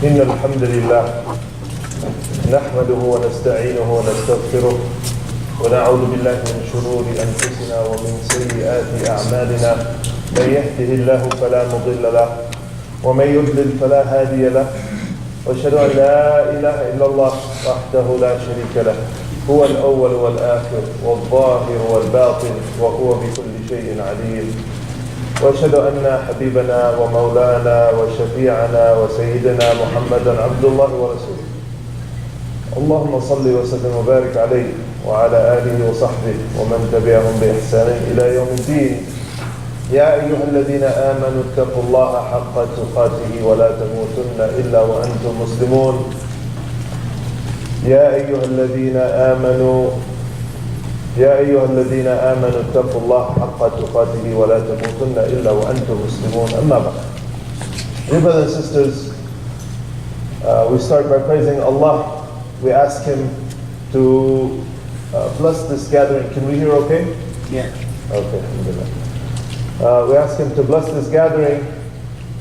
إن الحمد لله نحمده ونستعينه ونستغفره ونعوذ بالله من شرور أنفسنا ومن سيئات أعمالنا من يهده الله فلا مضل له ومن يضلل فلا هادي له وأشهد أن لا إله إلا الله وحده لا شريك له هو الأول والآخر والظاهر والباطن وهو بكل شيء عليم وأشهد أن حبيبنا ومولانا وشفيعنا وسيدنا محمدا عبد الله ورسوله اللهم صل وسلم وبارك عليه وعلى آله وصحبه ومن تبعهم بإحسان إلى يوم الدين يا أيها الذين آمنوا اتقوا الله حق تقاته ولا تموتن إلا وأنتم مسلمون يا أيها الذين آمنوا اتقوا الله حق تقاته ولا تموتن إلا وأنتم مسلمون أما بعد. Dear brothers and sisters, we start by praising Allah. We ask Him to bless this gathering. Can we hear okay? Yeah. Okay, alhamdulillah. We ask Him to bless this gathering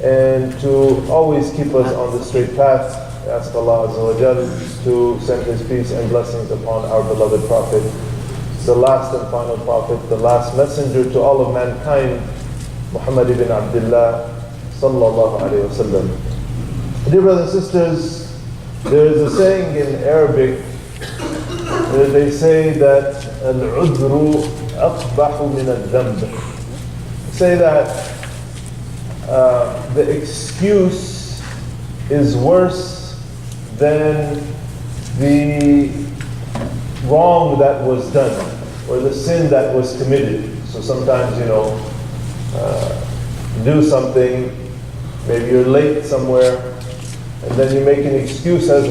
and to always keep us on the straight path. We ask Allah Azza wa Jal to send His peace and blessings upon our beloved Prophet, the last and final Prophet, the last messenger to all of mankind, Muhammad ibn Abdullah sallallahu alayhi wa sallam. Dear brothers and sisters, there is a saying in Arabic, they say that al-udru aqbahu min al-dhanb. Say that the excuse is worse than the wrong that was done or the sin that was committed. So sometimes, do something, maybe you're late somewhere, and then you make an excuse as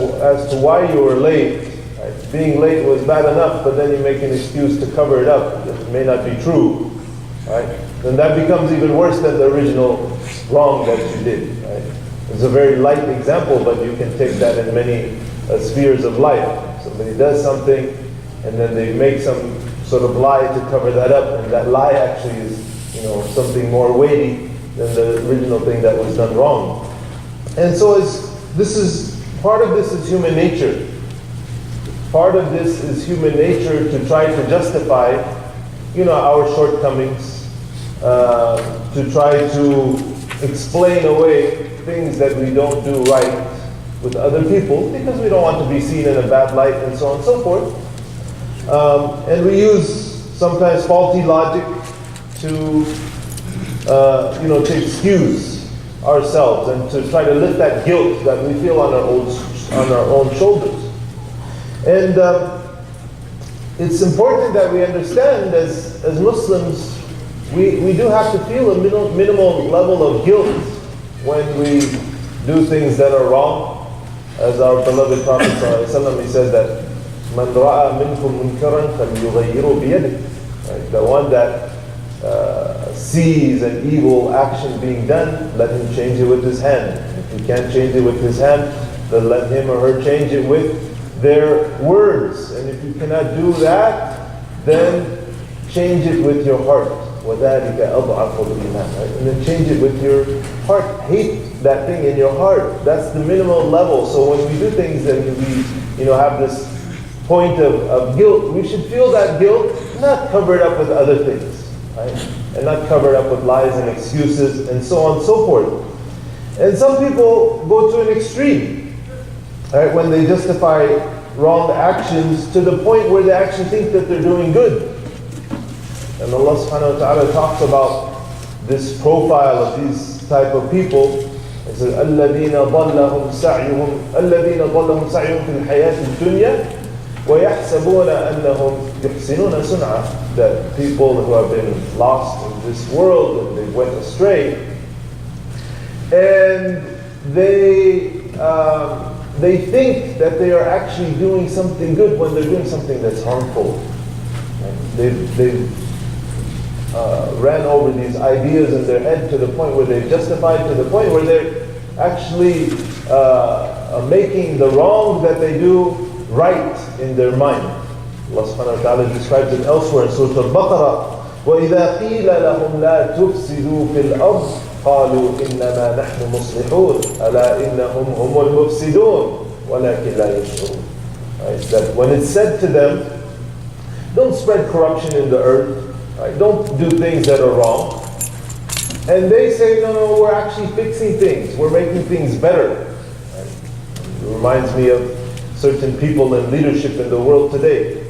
to why you were late. Right? Being late was bad enough, but then you make an excuse to cover it up. It may not be true. Right? Then that becomes even worse than the original wrong that you did. Right? It's a very light example, but you can take that in many spheres of life. Somebody does something, and then they make some sort of lie to cover that up, and that lie actually is, something more weighty than the original thing that was done wrong. And so part of this is human nature. Part of this is human nature to try to justify, our shortcomings, to try to explain away things that we don't do right with other people because we don't want to be seen in a bad light and so on and so forth. And we use sometimes faulty logic to excuse ourselves and to try to lift that guilt that we feel on our own shoulders. And it's important that we understand as Muslims, we do have to feel a minimal level of guilt when we do things that are wrong. As our beloved Prophet ﷺ, he said that مَنْ رَأَى مِنْكُمْ مُنْكَرًا فَلْيُغَيِّرُوا بِيَدِهِ. The one that sees an evil action being done, let him change it with his hand. If he can't change it with his hand, then let him or her change it with their words. And if you cannot do that, then change it with your heart. وَذَلِكَ أَضْعَفُ الْإِيمَانِ. Right? And then change it with your heart. Hate that thing in your heart. That's the minimal level. So when we do things and we have this point of guilt, we should feel that guilt, not cover it up with other things. Right? And not cover it up with lies and excuses and so on and so forth. And some people go to an extreme, right, when they justify wrong actions to the point where they actually think that they're doing good. And Allah subhanahu wa ta'ala talks about this profile of these type of people. It says, الَّذِينَ ضَلَّهُمْ سَعْيُهُمْ فِي الْحَيَاةِ الدُّنْيَا وَيَحْسَبُونَ أَنَّهُمْ يُحْسِنُونَ صُنْعًا. That people who have been lost in this world and they went astray, and they think that they are actually doing something good when they're doing something that's harmful. They've ran over these ideas in their head to the point where they've justified, to the point where they're actually making the wrong that they do right in their mind. Allah subhanahu wa ta'ala describes it elsewhere in Surah Al-Baqarah. وَإِذَا قِيلَ لَهُمْ لَا تُفْسِدُوا فِي الْأَرْضِ قالوا إنما نحن مصلحون ألا إنهم هم المفسدون ولكن لا يشعرون. Right? That when it's said to them, don't spread corruption in the earth, right? Don't do things that are wrong. And they say, no, no, we're actually fixing things. We're making things better. Right? It reminds me of certain people in leadership in the world today.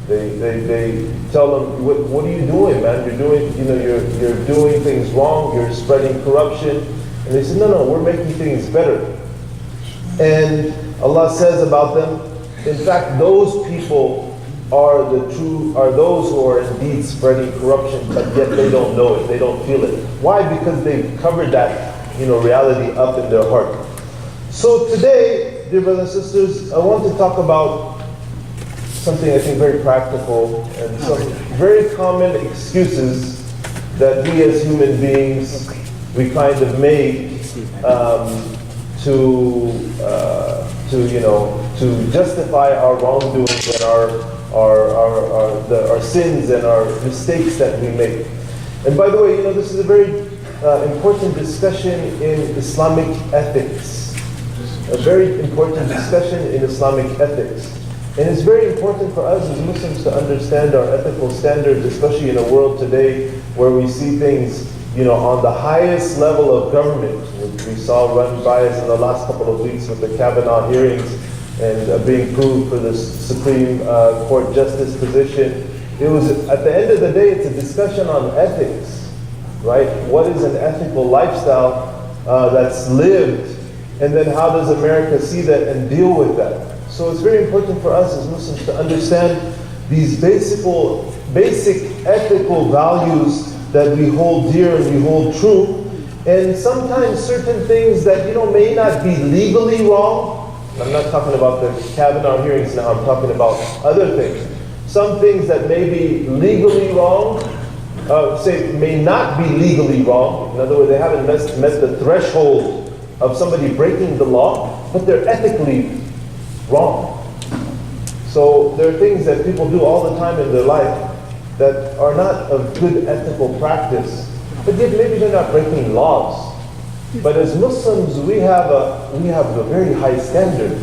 They tell them, what are you doing, man? You're doing things wrong. You're spreading corruption. And they say, no, no, we're making things better. And Allah says about them, in fact, those people are those who are indeed spreading corruption, but yet they don't know it, they don't feel it. Why? Because they've covered that, reality up in their heart. So today, dear brothers and sisters, I want to talk about something I think very practical and some very common excuses that we as human beings, we kind of make to justify our wrongdoings and our sins and our mistakes that we make. And by the way, this is a very important discussion in Islamic ethics. A very important discussion in Islamic ethics. And it's very important for us as Muslims to understand our ethical standards, especially in a world today where we see things, on the highest level of government, which we saw run by us in the last couple of weeks with the Kavanaugh hearings and being proved for the Supreme Court Justice position. It was, at the end of the day, it's a discussion on ethics, right? What is an ethical lifestyle that's lived, and then how does America see that and deal with that? So it's very important for us as Muslims to understand these basic ethical values that we hold dear and we hold true. And sometimes certain things that may not be legally wrong. I'm not talking about the Kavanaugh hearings now, I'm talking about other things. Some things that may be legally wrong, may not be legally wrong. In other words, they haven't met the threshold of somebody breaking the law, but they're ethically wrong. So there are things that people do all the time in their life that are not of good ethical practice, but yet maybe they're not breaking laws. But as Muslims, we have a very high standard.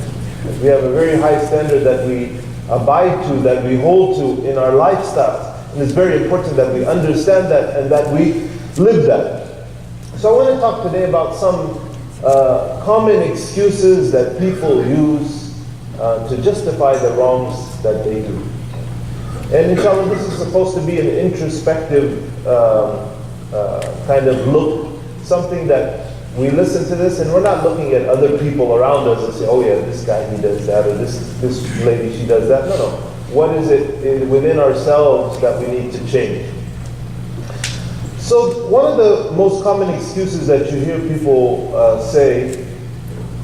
We have a very high standard that we abide to, that we hold to in our lifestyles. And it's very important that we understand that and that we live that. So I want to talk today about some common excuses that people use to justify the wrongs that they do. And inshallah, this is supposed to be an introspective kind of look, something that we listen to this and we're not looking at other people around us and say, oh yeah, this guy, he does that, or this lady, she does that. No, no. What is it within ourselves that we need to change? So one of the most common excuses that you hear people say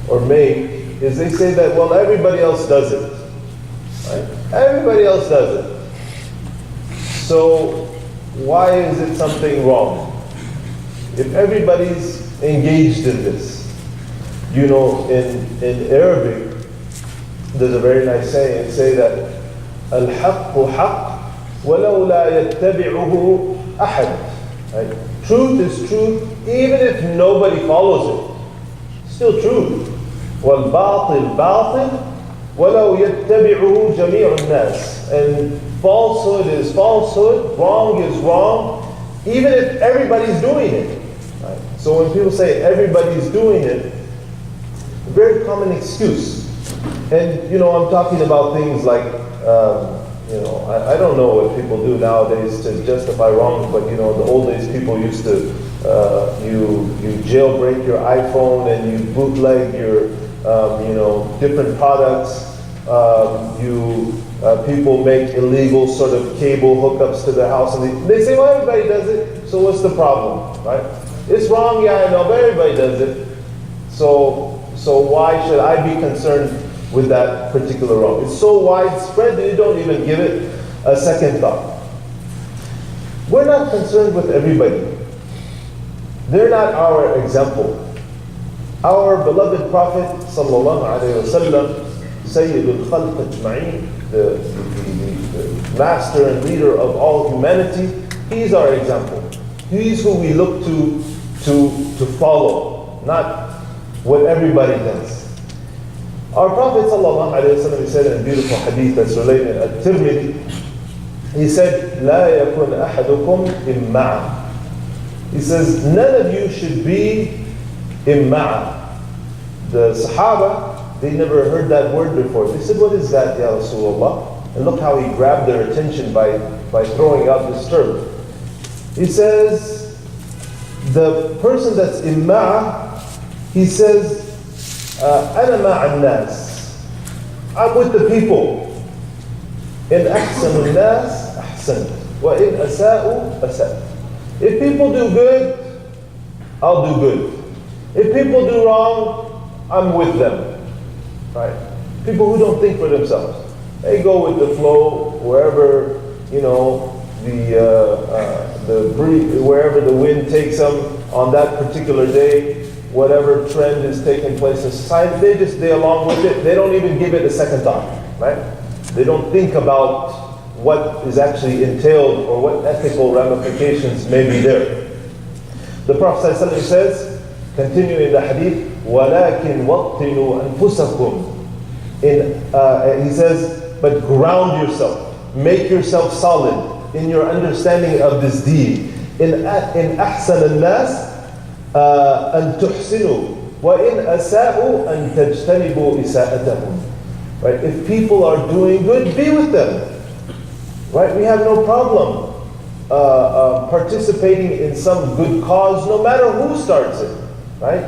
or make is they say that, well, everybody else does it. Right? Everybody else does it. So why is it something wrong? If everybody's engaged in this, in Arabic, there's a very nice saying. It say that al-haqqu haqq walau la yattabi'uhu ahad. Right? Truth is truth, even if nobody follows it. Still truth. Wal-batil batil walau yattabi'uhu jami'u an-nas. And falsehood is falsehood, wrong is wrong, even if everybody's doing it. Right? So when people say everybody's doing it, a very common excuse. And I'm talking about things like, I don't know what people do nowadays to justify wrongs, but the old days people used to, you jailbreak your iPhone and you bootleg your, different products. People make illegal sort of cable hookups to their house, and they say, well, everybody does it, so what's the problem, right? It's wrong, yeah, I know, but everybody does it. So why should I be concerned with that particular wrong? It's so widespread that you don't even give it a second thought. We're not concerned with everybody. They're not our example. Our beloved Prophet sallallahu alaihi wasallam, Sayyidul Khalq Ajma'een, the master and leader of all humanity, he's our example. He's who we look to to follow, not what everybody does. Our Prophet ﷺ, he said in a beautiful hadith that's related at Tirmidhi, he said, لا يكن أحدكم إمعا. He says, none of you should be imma'a. The Sahaba, they never heard that word before. They said, what is that, Ya Rasulullah? And look how he grabbed their attention by throwing out this term. He says, the person that's imma'a, he says, أنا مع الناس. I'm with the people. إن أحسن الناس أحسنت وإن أساءوا أسأت. If people do good, I'll do good. If people do wrong, I'm with them. Right? People who don't think for themselves. They go with the flow wherever, wherever the wind takes them on that particular day, whatever trend is taking place in society, they along with it. They don't even give it a second thought. Right? They don't think about what is actually entailed or what ethical ramifications may be there. The Prophet ﷺ says, continuing the hadith, وَلَكِنْ وَطِّنُوا أَنفُسَكُمْ. He says, but ground yourself, make yourself solid in your understanding of this deed. إِنْ أَحْسَنَ النَّاسِ أَن تُحْسِنُوا وَإِنْ أَسَاءُوا أَن تَجْتَنِبُوا إِسَاءَتَهُمْ. Right? If people are doing good, be with them. Right? We have no problem participating in some good cause, no matter who starts it. Right?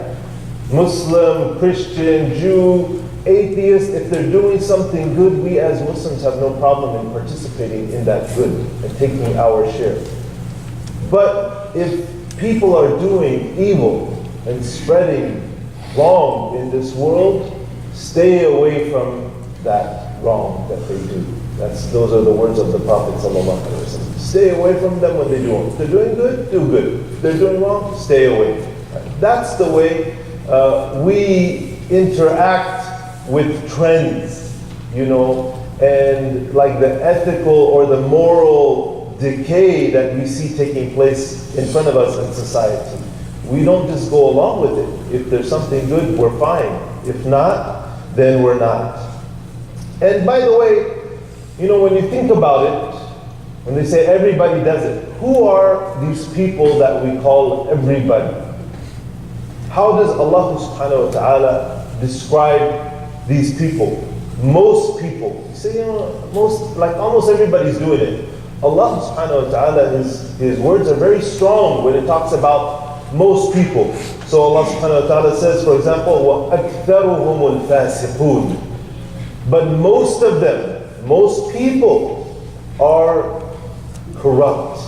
Muslim, Christian, Jew, atheist, if they're doing something good, we as Muslims have no problem in participating in that good and taking our share. But if people are doing evil and spreading wrong in this world, stay away from that wrong that they do. Those are the words of the Prophet ﷺ. Stay away from them when they do wrong. If they're doing good, do good. If they're doing wrong, stay away. That's the way we interact with trends, and like the ethical or the moral decay that we see taking place in front of us in society. We don't just go along with it. If there's something good, we're fine. If not, then we're not. And by the way, when you think about it, when they say everybody does it, who are these people that we call everybody? How does Allah subhanahu wa ta'ala describe these people? Most people. You say, almost everybody's doing it. Allah subhanahu wa ta'ala, His words are very strong when it talks about most people. So Allah subhanahu wa ta'ala says, for example, وَأَكْثَرُهُمُ الْفَاسِقُونَ. But most of them, most people are corrupt.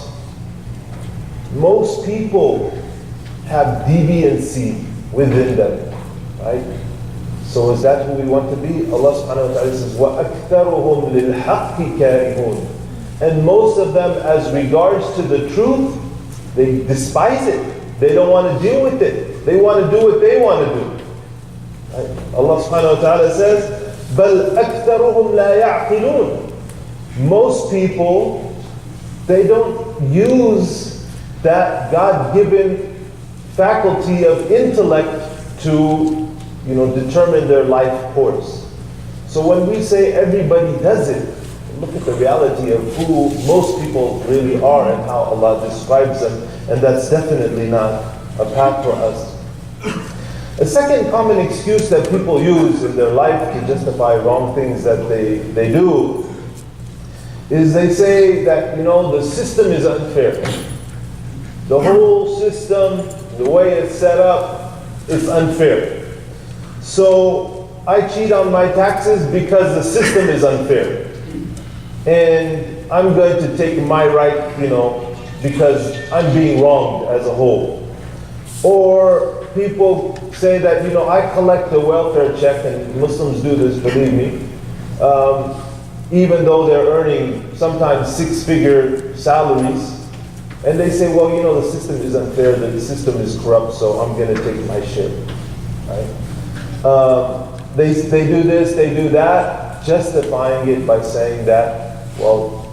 Most people have deviancy within them. Right? So is that who we want to be? Allah subhanahu wa ta'ala says, وَأَكْثَرُهُمْ لِلْحَقِّ كَارِهُونَ. And most of them, as regards to the truth, they despise it. They don't want to deal with it. They want to do what they want to do. Right? Allah subhanahu wa ta'ala says, بَلْ أَكْثَرُهُمْ لَا يَعْقِلُونَ. Most people, they don't use that God-given faculty of intellect to, determine their life course. So when we say everybody does it, look at the reality of who most people really are and how Allah describes them, and that's definitely not a path for us. A second common excuse that people use in their life to justify wrong things that they do is they say that, the system is unfair. The whole system, the way it's set up, is unfair. So I cheat on my taxes because the system is unfair. And I'm going to take my right, because I'm being wronged as a whole. Or people say that, I collect a welfare check, and Muslims do this, believe me, even though they're earning sometimes six-figure salaries, and they say, well, the system is unfair, the system is corrupt, so I'm going to take my share. Right? They do this, they do that, justifying it by saying that, well,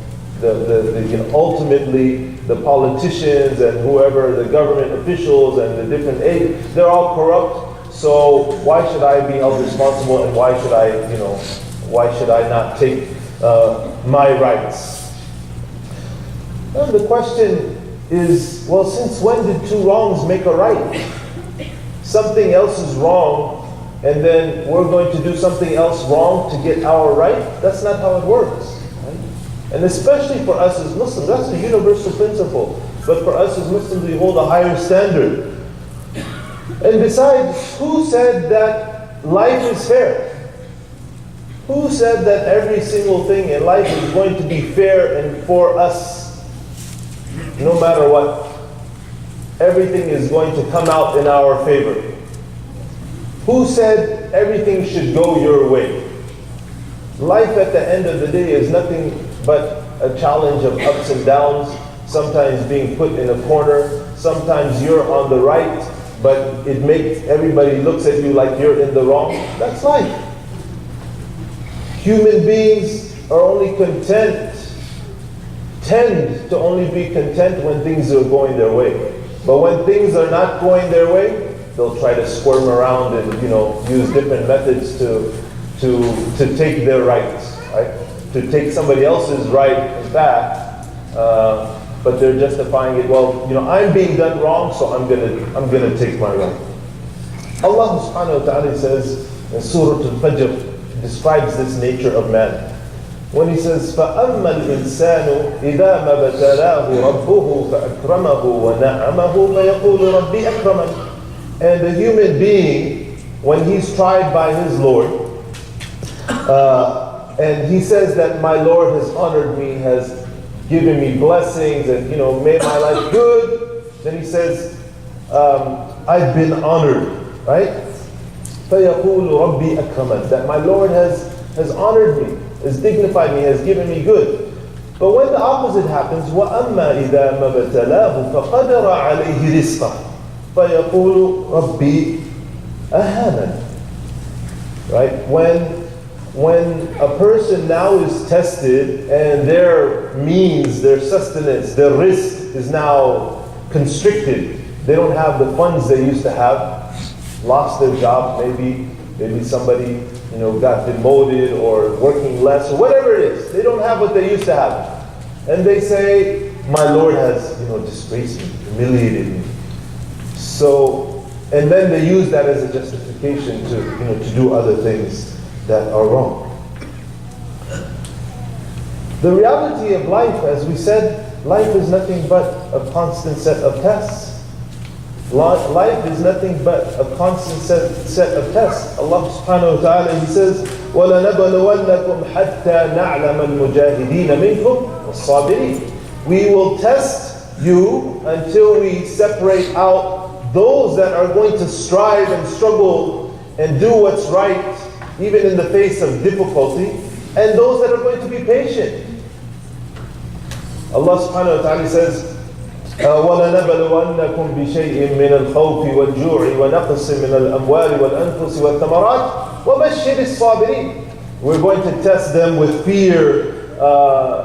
ultimately the politicians and whoever, the government officials and the different aid, they're all corrupt. So why should I be held responsible, and why should I not take my rights? Well, the question is, well, since when did two wrongs make a right? Something else is wrong, and then we're going to do something else wrong to get our right? That's not how it works. Right? And especially for us as Muslims, that's a universal principle. But for us as Muslims, we hold a higher standard. And besides, who said that life is fair? Who said that every single thing in life is going to be fair and for us, no matter what? Everything is going to come out in our favor. Who said everything should go your way? Life at the end of the day is nothing but a challenge of ups and downs, sometimes being put in a corner, sometimes you're on the right, but it makes everybody looks at you like you're in the wrong. That's life. Human beings are only tend to only be content when things are going their way. But when things are not going their way, they'll try to squirm around and use different methods to take their rights, right? To take somebody else's right, in fact, but they're justifying it. Well, I'm being done wrong, so I'm gonna take my right. Allah subhanahu wa ta'ala says in Surah Al-Fajr, describes this nature of man. When he says, فَأَمَّا الْإِنسَانُ إِذَا مَا بَتَلَاهُ رَبُّهُ فَأَكْرَمَهُ وَنَعَمَهُ فَيَقُولُ رَبِّي أَكْرَمَنِ. And the human being, when he's tried by his Lord, and he says that my Lord has honored me, has given me blessings, and made my life good, then he says, I've been honored, right? فَيَقُولُ رَبِّي أَكْرَمَنِ. That my Lord has honored me, has dignified me, has given me good. But when the opposite happens, وَأَمَّا إِذَا مَا بَتَلَاهُ فَقَدَرَ عَلَيْهِ رِزْقَهُ فَيَقُولُ رَبِّي أَهَانَنِ. Right? When a person now is tested and their means, their sustenance, their rizq is now constricted, they don't have the funds they used to have, lost their job, maybe somebody got demoted or working less or whatever it is. They don't have what they used to have. And they say, my Lord has disgraced me, humiliated me. So, and then they use that as a justification to do other things that are wrong. The reality of life, as we said, life is nothing but a constant set of tests. Life is nothing but a constant set of tests. Allah subhanahu wa ta'ala, He says, وَلَنَبْلُوَنَّكُمْ حَتَّى نَعْلَمَ الْمُجَاهِدِينَ مِنْكُمْ وَالصَّابِرِينَ. We will test you until we separate out those that are going to strive and struggle and do what's right, even in the face of difficulty, and those that are going to be patient. Allah subhanahu wa ta'ala says, وَلَنَبْلُوَنَّكُمْ بِشَيْءٍ مِّنَ الْخَوْفِ وَالْجُوعِ وَنَقْصٍ مِّنَ الْأَمْوَالِ وَالْأَنفُسِ وَالثَّمَرَاتِ وَبَشِّرِ الصَّابِرِينَ. We're going to test them with fear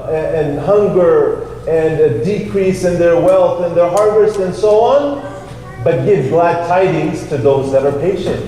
and hunger and a decrease in their wealth and their harvest and so on, but give glad tidings to those that are patient.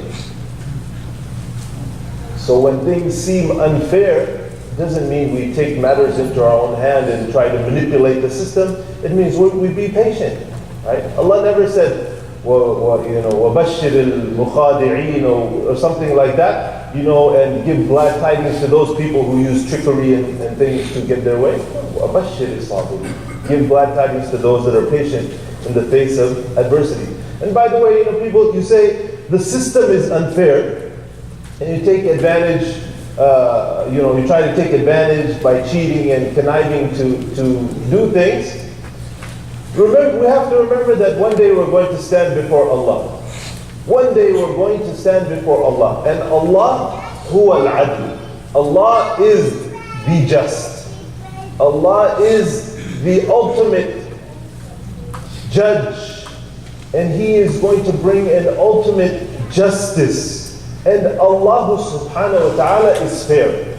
So when things seem unfair, it doesn't mean we take matters into our own hand and try to manipulate the system. It means we be patient, right? Allah never said, وَبَشِّرِ الْمُخَادِعِينَ or something like that, and give glad tidings to those people who use trickery and things to get their way. وَبَشِّرِ الصَّابِرِينَ. Give glad tidings to those that are patient in the face of adversity. And by the way, people, you say the system is unfair, and you take advantage. You try to take advantage by cheating and conniving to do things. Remember, we have to remember that one day we're going to stand before Allah. One day we're going to stand before Allah, and Allah, huwa al-adl. Allah is the just. Allah is the ultimate judge, and He is going to bring an ultimate justice. And Allah subhanahu wa ta'ala is fair.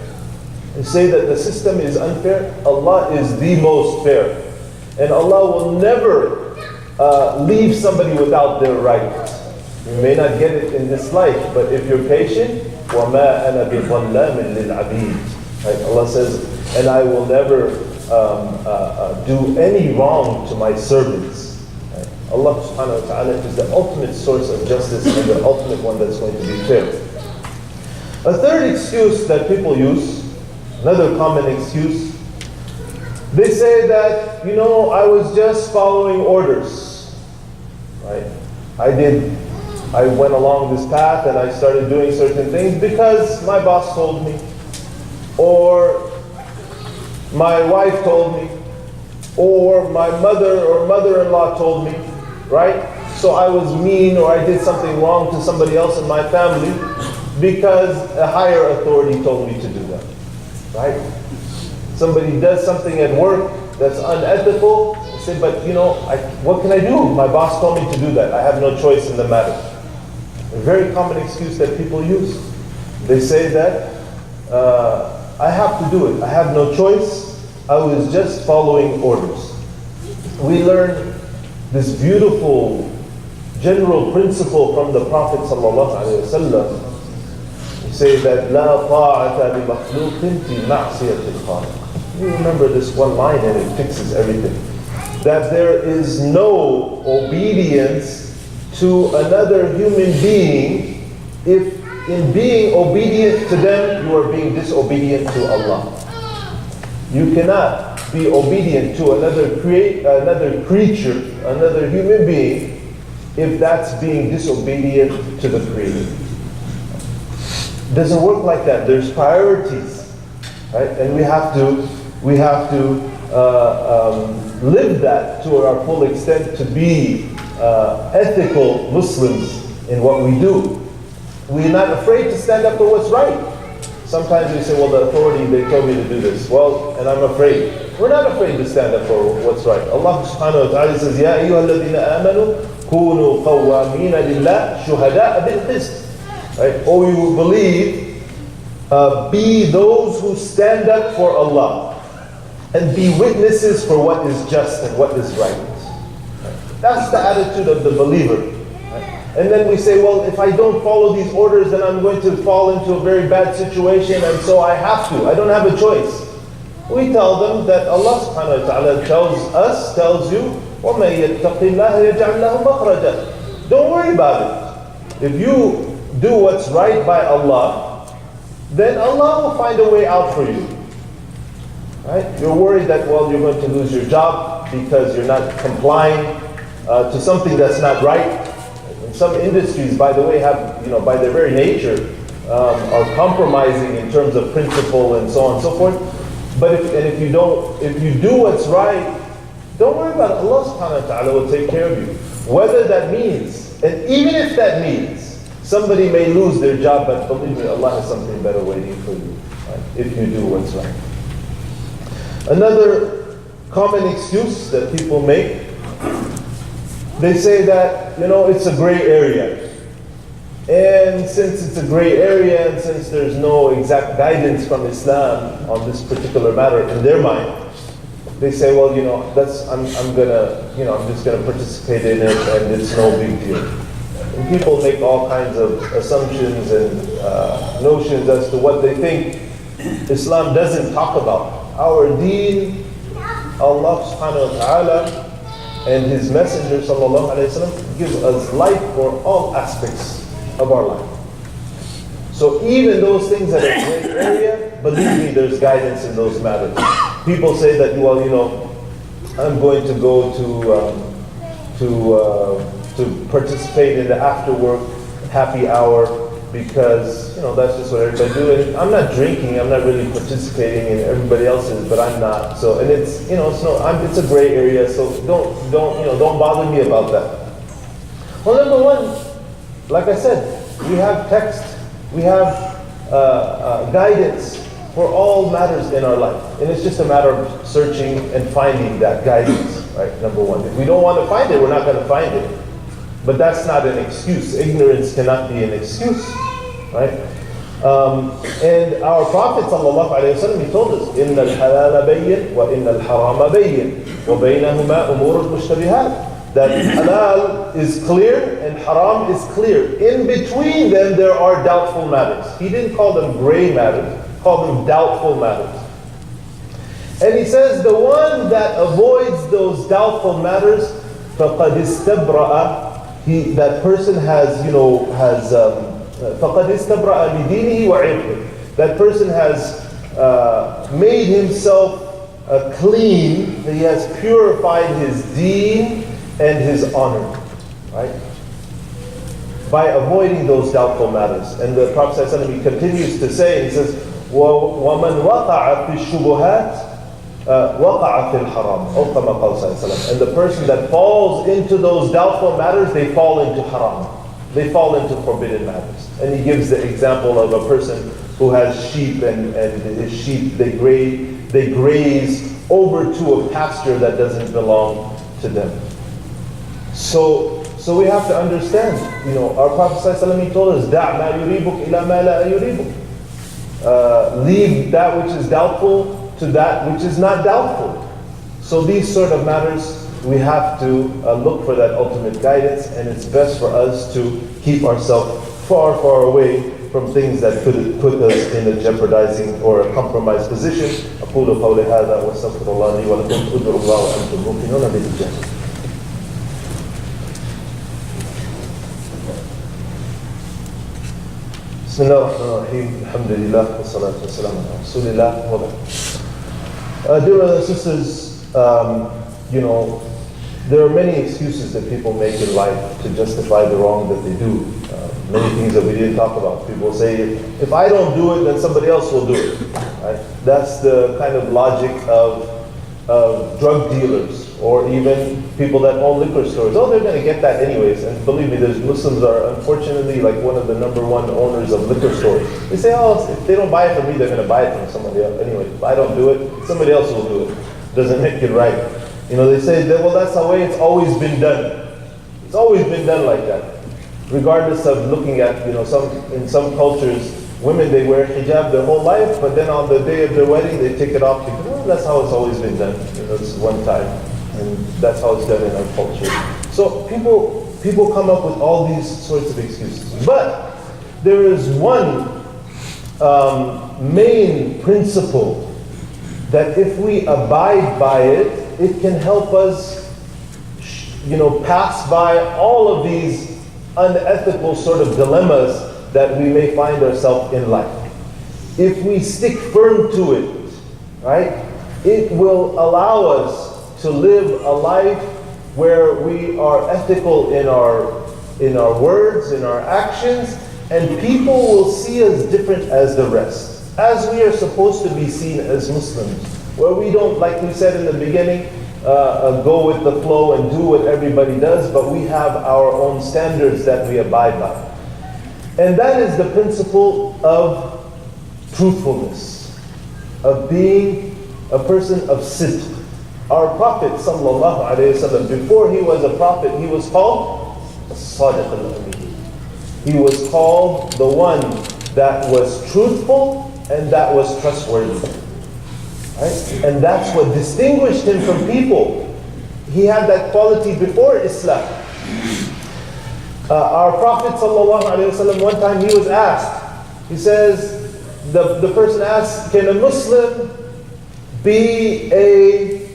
and say that the system is unfair, Allah is the most fair. And Allah will never leave somebody without their right. You may not get it in this life, but if you're patient, وَمَا أَنَا بِظَلَّامٍ لِلْعَبِيدِ. Right? Allah says, and I will never do any wrong to my servants. Right? Allah subhanahu wa ta'ala is the ultimate source of justice and the ultimate one that's going to be fair. A third excuse that people use, another common excuse, they say that, I was just following orders. Right? I went along this path and I started doing certain things because my boss told me, or my wife told me, or my mother or mother-in-law told me, right? So I was mean or I did something wrong to somebody else in my family because a higher authority told me to do that, right? Somebody does something at work that's unethical, I say, but what can I do? My boss told me to do that. I have no choice in the matter. A very common excuse that people use. They say that, I have to do it. I have no choice. I was just following orders. We learn this beautiful general principle from the Prophet ﷺ. He says that, لا طاعة لمخلوق في معصية الخالق. You remember this one line and it fixes everything. That there is no obedience to another human being if in being obedient to them you are being disobedient to Allah. You cannot be obedient to another creature, another human being, if that's being disobedient to the Creator. It doesn't work like that. There's priorities, right? And we have to live that to our full extent to be ethical Muslims in what we do. We're not afraid to stand up for what's right. Sometimes we say, well, the authority, they told me to do this. Well, and I'm afraid. We're not afraid to stand up for what's right. Allah subhanahu wa ta'ala says, يَا أَيُّهَا الَّذِينَ آمَنُوا كُونُوا قَوَّامِينَ لِلَّهِ شُهَدَاءَ بِالْقِسْطِ. Right? Oh, you who believe, be those who stand up for Allah and be witnesses for what is just and what is right. That's the attitude of the believer. And then we say, well, if I don't follow these orders, then I'm going to fall into a very bad situation, and so I have to. I don't have a choice. We tell them that Allah subhanahu wa ta'ala tells you, وَمَن يَتَّقِ اللَّهَ يَجْعَلْ لَهُ مَخْرَجًا. Don't worry about it. If you do what's right by Allah, then Allah will find a way out for you. Right? You're worried that, well, you're going to lose your job because you're not complying to something that's not right. And some industries, by the way, have, by their very nature, are compromising in terms of principle and so on and so forth. But if you do what's right, don't worry about it. Allah subhanahu wa ta'ala will take care of you. Whether that means, and even if that means, somebody may lose their job, but believe me, Allah has something better waiting for you, right? If you do what's right. Another common excuse that people make, they say that, it's a gray area. And since it's a gray area, and since there's no exact guidance from Islam on this particular matter in their mind, they say, well, I'm just gonna participate in it, and it's no big deal. And people make all kinds of assumptions and notions as to what they think Islam doesn't talk about. Our deen, Allah subhanahu wa ta'ala and His Messenger sallallahu alayhi wa sallam give us light for all aspects of our life. So even those things that are gray area, believe me, there's guidance in those matters. People say that, well, I'm going to go to participate in the after work happy hour because that's just what everybody do. And I'm not drinking. I'm not really participating in everybody else's, but I'm not. So and it's it's a gray area. So don't bother me about that. Well, number one, like I said, we have text, we have guidance for all matters in our life, and it's just a matter of searching and finding that guidance. Right, number one. If we don't want to find it, we're not going to find it. But that's not an excuse. Ignorance cannot be an excuse, right? And our Prophet ﷺ, he told us, إِنَّ الْحَلَالَ بَيِّنْ وَإِنَّ الْحَرَامَ بَيِّنْ وَبَيْنَهُمَا أُمُورٌ مُشْتَبِهَاتٌ. That halal is clear and haram is clear. In between them there are doubtful matters. He didn't call them gray matters, he called them doubtful matters. And he says the one that avoids those doubtful matters, فَقَدْ اسْتَبْرَأَ, that person has, فَقَدْ اسْتَبْرَأَ لِدِينِهِ وَعِرْضِهِ. That person has made himself clean, he has purified his deen and his honor, right? By avoiding those doubtful matters. And the Prophet ﷺ, he continues to say, he says, وَمَنْ وَقَعَ فِي الشُّبُهَاتِ وَقَعَ فِي الْحَرَامِ. أو كما قال صلى الله عليه وسلم. And the person that falls into those doubtful matters, they fall into haram. They fall into forbidden matters. And he gives the example of a person who has sheep and his sheep, they graze over to a pasture that doesn't belong to them. So we have to understand, our Prophet ﷺ, he told us, دَعْ مَا يُرِيبُكْ إِلَى مَا لَا يُرِيبُكْ. Leave that which is doubtful to that which is not doubtful. So these sort of matters, we have to look for that ultimate guidance, and it's best for us to keep ourselves far, far away from things that could put us in a jeopardizing or a compromised position. أقول قولي هذا وأستغفر الله لي ولكم. ادعوا الله وأنتم موقنون بالإجابة. بسم الله الرحمن الرحيم. الحمد لله والصلاة والسلام على رسول الله وبعد. Dear brothers and sisters, there are many excuses that people make in life to justify the wrong that they do. Many things that we didn't talk about. People say, if I don't do it, then somebody else will do it. Right? That's the kind of logic of drug dealers, or even people that own liquor stores. Oh, they're going to get that anyways. And believe me, Muslims are unfortunately like one of the number one owners of liquor stores. They say, oh, if they don't buy it from me, they're going to buy it from somebody else. Anyway, if I don't do it, somebody else will do it. Doesn't make it right. They say that, well, that's the way it's always been done. It's always been done like that. Regardless of looking at, in some cultures, women, they wear hijab their whole life, but then on the day of their wedding, they take it off because, well, that's how it's always been done. This is one time. And that's how it's done in our culture. So people come up with all these sorts of excuses. But there is one main principle that if we abide by it, it can help us, pass by all of these unethical sort of dilemmas that we may find ourselves in life. If we stick firm to it, right, it will allow us to live a life where we are ethical in our words, in our actions, and people will see us different as the rest, as we are supposed to be seen as Muslims, where we don't, like we said in the beginning, go with the flow and do what everybody does, but we have our own standards that we abide by. And that is the principle of truthfulness, of being a person of sidq. Our Prophet ﷺ, before he was a prophet, he was called As-Sadiq al-Amin. He was called the one that was truthful and that was trustworthy. Right? And that's what distinguished him from people. He had that quality before Islam. Our Prophet ﷺ, one time he was asked, he says, the person asked, can a Muslim be a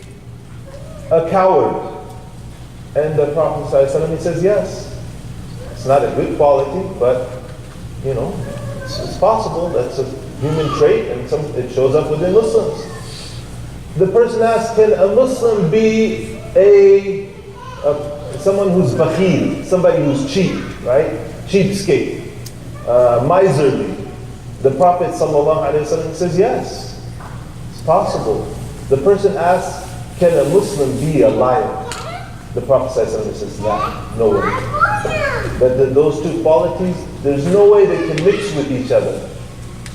coward? And the Prophet ﷺ, he says, yes. It's not a good quality, but it's possible. That's a human trait, and it shows up within Muslims. The person asked, can a Muslim be someone who's bakhil, somebody who's cheap, right? Cheapskate, miserly. The Prophet ﷺ says, yes, it's possible. The person asks, can a Muslim be a liar? The Prophet ﷺ says, no way. That those two qualities, there's no way they can mix with each other.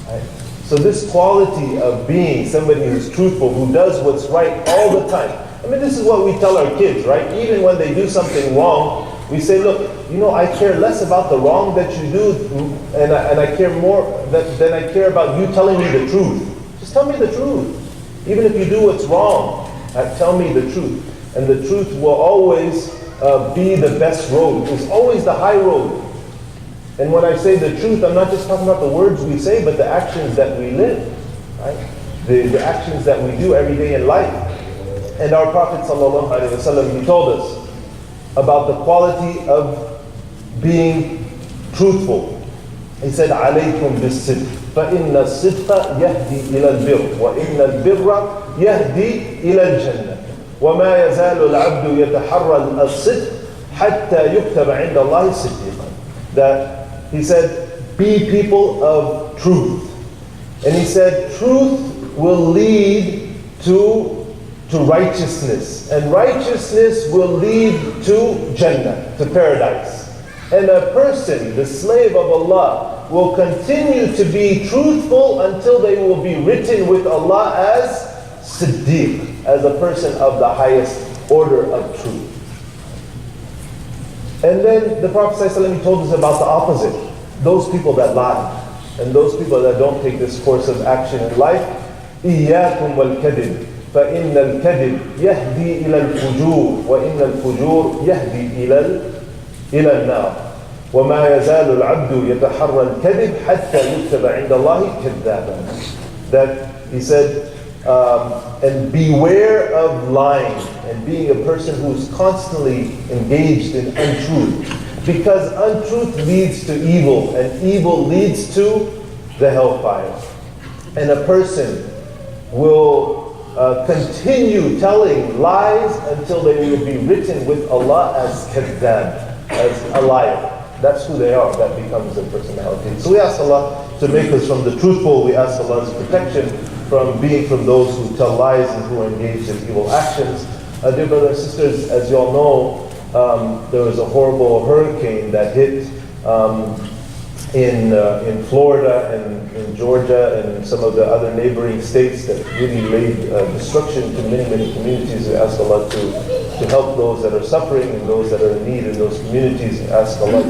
Right? So this quality of being somebody who's truthful, who does what's right all the time. I mean, this is what we tell our kids, right? Even when they do something wrong, we say, look, I care less about the wrong that you do, and I care more than I care about you telling me the truth. Just tell me the truth. Even if you do what's wrong, tell me the truth. And the truth will always be the best road. It's always the high road. And when I say the truth, I'm not just talking about the words we say, but the actions that we live. Right? The actions that we do every day in life. And our Prophet ﷺ, he told us about the quality of being truthful. He said, عَلَيْكُمْ بِالصِّدْقِ فَإِنَّ الصِّدْقَ يَهْدِي إِلَى الْبِرِّ وَإِنَّ الْبِرَّ يَهْدِي إِلَى الْجَنَّةِ وَمَا يَزَالُ الْعَبْدُ يَتَحَرَّى الصِّدْقَ حَتَّى يُكْتَبَ عِنْدَ اللَّهِ صِدِّيقًا. That he said, be people of truth. And he said, truth will lead to righteousness. And righteousness will lead to Jannah, to paradise. And a person, the slave of Allah, will continue to be truthful until they will be written with Allah as Siddiq, as a person of the highest order of truth. And then the Prophet ﷺ told us about the opposite. Those people that lie, and those people that don't take this course of action in life. إِيَّاكُمْ وَالْكَذِبِ فَإِنَّ الْكَذِبِ يَهْدِي إِلَى الْفُجُورِ وَإِنَّ الْفُجُورِ يَهْدِي إلى النار وما يزال العبد يتحرى الكذب حتى يكتب عند الله كذابا. That he said, and beware of lying and being a person who is constantly engaged in untruth, because untruth leads to evil, and evil leads to the hellfire. And a person will continue telling lies until they will be written with Allah as kadhab, as a liar. That's who they are. That becomes their personality. So we ask Allah to make us from the truthful. We ask Allah's protection from being from those who tell lies and who are engaged in evil actions. Dear brothers and sisters, as you all know, there was a horrible hurricane that hit in Florida and in Georgia and some of the other neighboring states that really laid destruction to many, many communities. We ask Allah to help those that are suffering and those that are in need in those communities. We ask Allah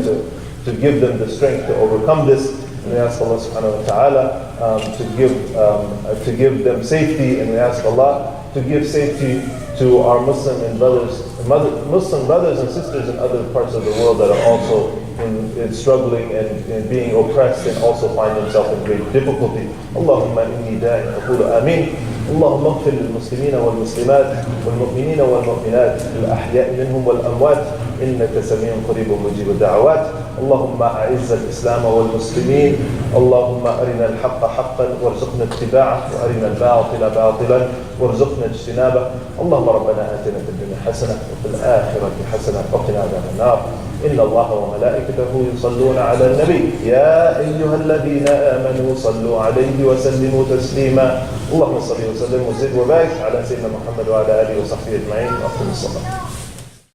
to give them the strength to overcome this. And we ask Allah subhanahu wa ta'ala to give them safety, and we ask Allah to give safety to our Muslim brothers and sisters in other parts of the world that are also in struggling and being oppressed and also find themselves in great difficulty. Allahumma inni da'in aqulu ameen. اللهم اغفر للمسلمين والمسلمات والمؤمنين والمؤمنات الأحياء منهم والأموات إنك سميع قريب مجيب الدعوات. اللهم أعز الإسلام والمسلمين. اللهم أرنا الحق حقا وارزقنا اتباعه، وأرنا الباطل باطلا وارزقنا اجتنابه. اللهم ربنا آتنا في الدنيا حسنة وفي الآخرة حسنة وقنا عذاب النار. إن الله وملائكته يصلون على النبي يا أيها الذين آمنوا صلوا عليه وسلموا تسليما. اللهم صل وسلم وزد وبارك على سيدنا محمد وعلى آله وصحبه أجمعين. وأقم الصلاة.